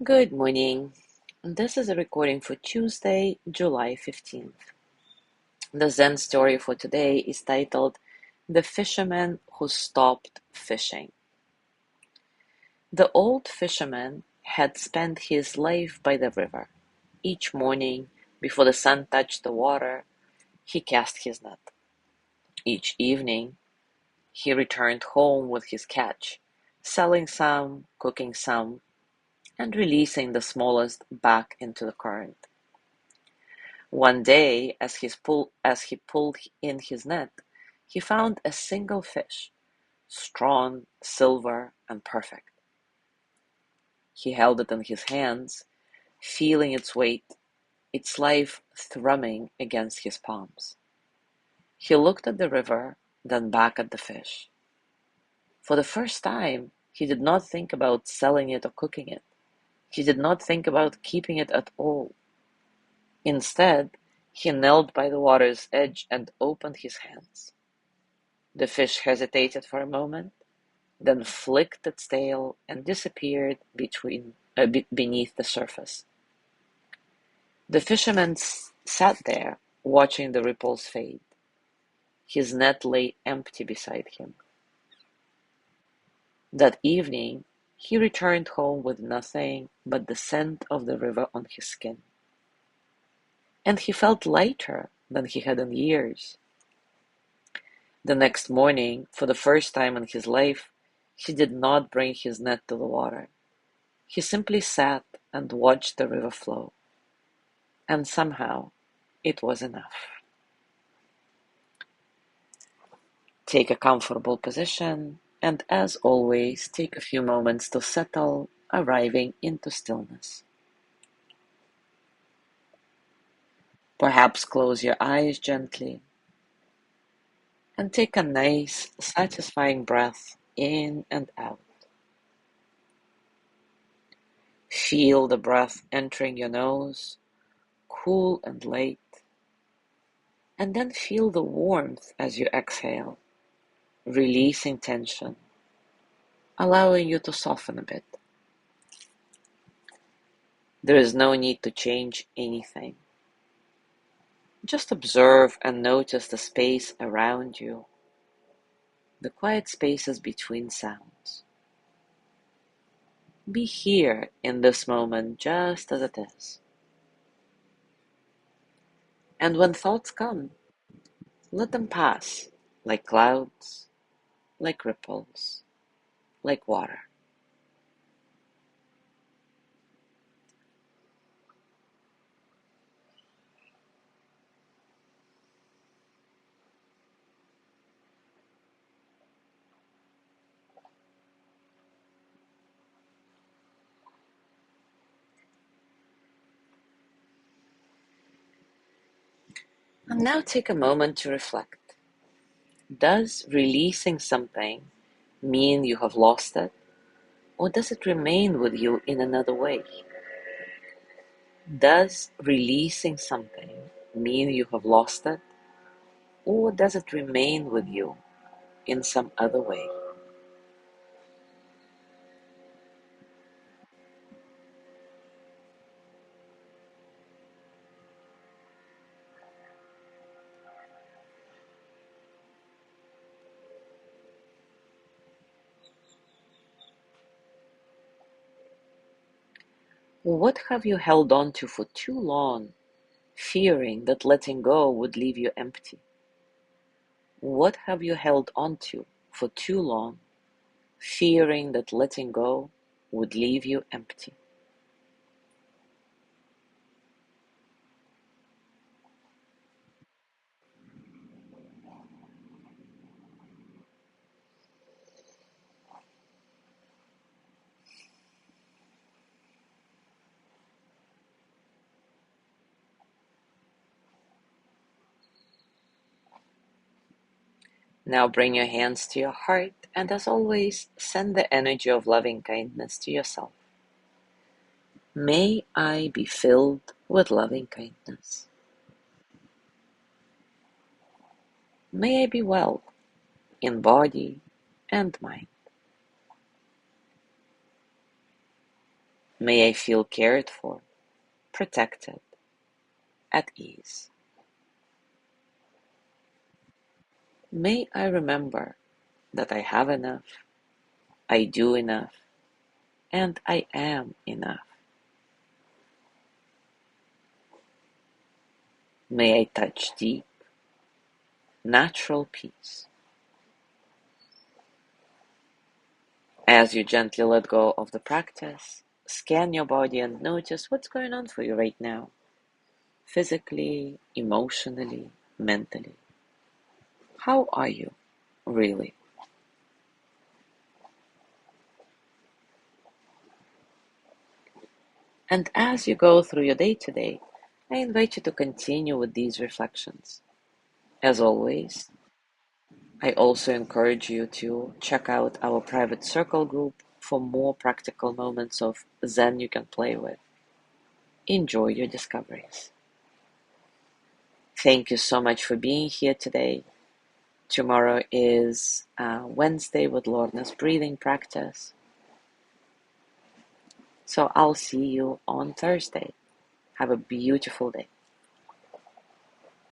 Good morning. This is a recording for Tuesday, July 15th. The Zen story for today is titled The Fisherman Who Stopped Fishing. The old fisherman had spent his life by the river. Each morning, before the sun touched the water, he cast his net. Each evening, he returned home with his catch, selling some, cooking some, and releasing the smallest back into the current. One day, as he pulled in his net, he found a single fish, strong, silver, and perfect. He held it in his hands, feeling its weight, its life thrumming against his palms. He looked at the river, then back at the fish. For the first time, he did not think about selling it or cooking it. He did not think about keeping it at all. Instead, he knelt by the water's edge and opened his hands. The fish hesitated for a moment, then flicked its tail and disappeared beneath the surface. The fisherman sat there, watching the ripples fade. His net lay empty beside him. That evening, he returned home with nothing but the scent of the river on his skin. And he felt lighter than he had in years. The next morning, for the first time in his life, he did not bring his net to the water. He simply sat and watched the river flow. And somehow, it was enough. Take a comfortable position, and as always, take a few moments to settle, arriving into stillness. Perhaps close your eyes gently and take a nice, satisfying breath in and out. Feel the breath entering your nose, cool and light, and then feel the warmth as you exhale, releasing tension, allowing you to soften a bit. There is no need to change anything. Just observe and notice the space around you, the quiet spaces between sounds. Be here in this moment just as it is. And when thoughts come, let them pass like clouds, like ripples, like water. And now take a moment to reflect. Does releasing something mean you have lost it, or does it remain with you in another way? Does releasing something mean you have lost it, or does it remain with you in some other way? What have you held on to for too long, fearing that letting go would leave you empty? What have you held on to for too long, fearing that letting go would leave you empty? Now bring your hands to your heart, and as always, send the energy of loving kindness to yourself. May I be filled with loving kindness. May I be well in body and mind. May I feel cared for, protected, at ease. May I remember that I have enough, I do enough, and I am enough. May I touch deep, natural peace. As you gently let go of the practice, scan your body and notice what's going on for you right now, physically, emotionally, mentally. How are you, really? And as you go through your day today, I invite you to continue with these reflections. As always, I also encourage you to check out our private circle group for more practical moments of Zen you can play with. Enjoy your discoveries. Thank you so much for being here today. Tomorrow is Wednesday with Lorna's breathing practice. So I'll see you on Thursday. Have a beautiful day.